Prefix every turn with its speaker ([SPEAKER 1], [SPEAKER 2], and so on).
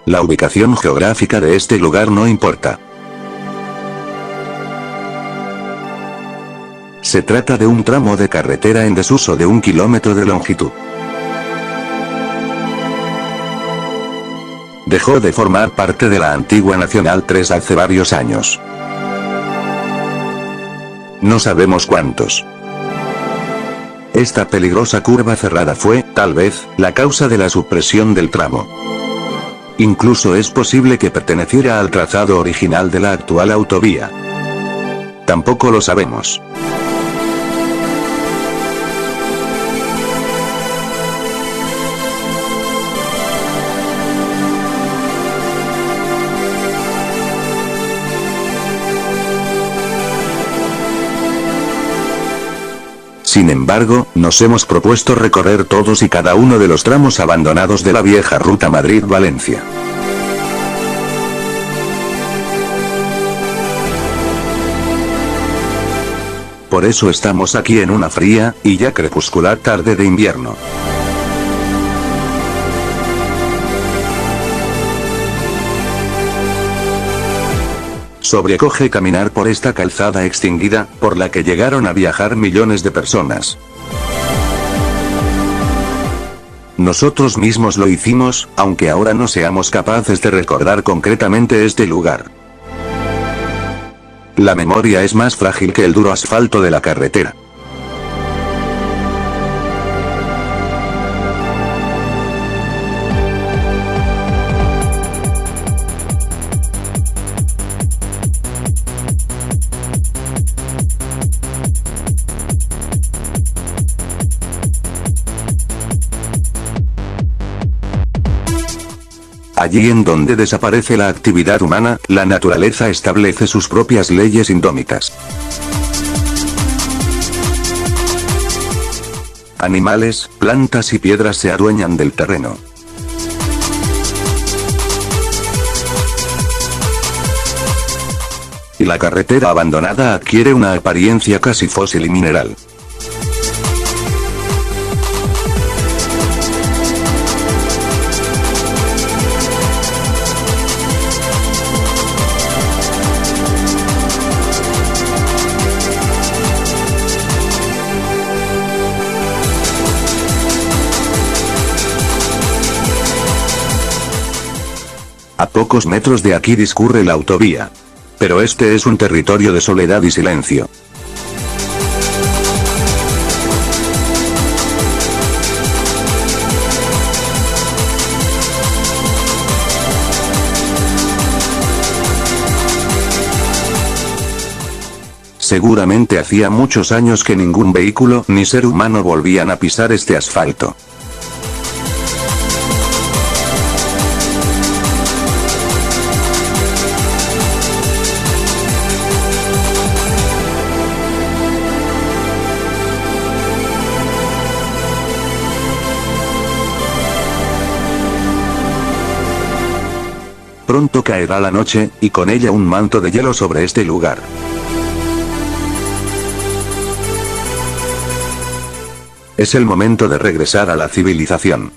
[SPEAKER 1] La ubicación geográfica de este lugar no importa. Se trata de un tramo de carretera en desuso de 1 kilómetro de longitud. Dejó de formar parte de la antigua Nacional 3 hace varios años. No sabemos cuántos. Esta peligrosa curva cerrada fue, tal vez, la causa de la supresión del tramo. Incluso es posible que perteneciera al trazado original de la actual autovía. Tampoco lo sabemos. Sin embargo, nos hemos propuesto recorrer todos y cada uno de los tramos abandonados de la vieja ruta Madrid-Valencia. Por eso estamos aquí en una fría, y ya crepuscular tarde de invierno. Sobrecoge caminar por esta calzada extinguida, por la que llegaron a viajar millones de personas. Nosotros mismos lo hicimos, aunque ahora no seamos capaces de recordar concretamente este lugar. La memoria es más frágil que el duro asfalto de la carretera. Allí en donde desaparece la actividad humana, la naturaleza establece sus propias leyes indómitas. Animales, plantas y piedras se adueñan del terreno. Y la carretera abandonada adquiere una apariencia casi fósil y mineral. A pocos metros de aquí discurre la autovía. Pero este es un territorio de soledad y silencio. Seguramente hacía muchos años que ningún vehículo ni ser humano volvían a pisar este asfalto. Pronto caerá la noche, y con ella un manto de hielo sobre este lugar. Es el momento de regresar a la civilización.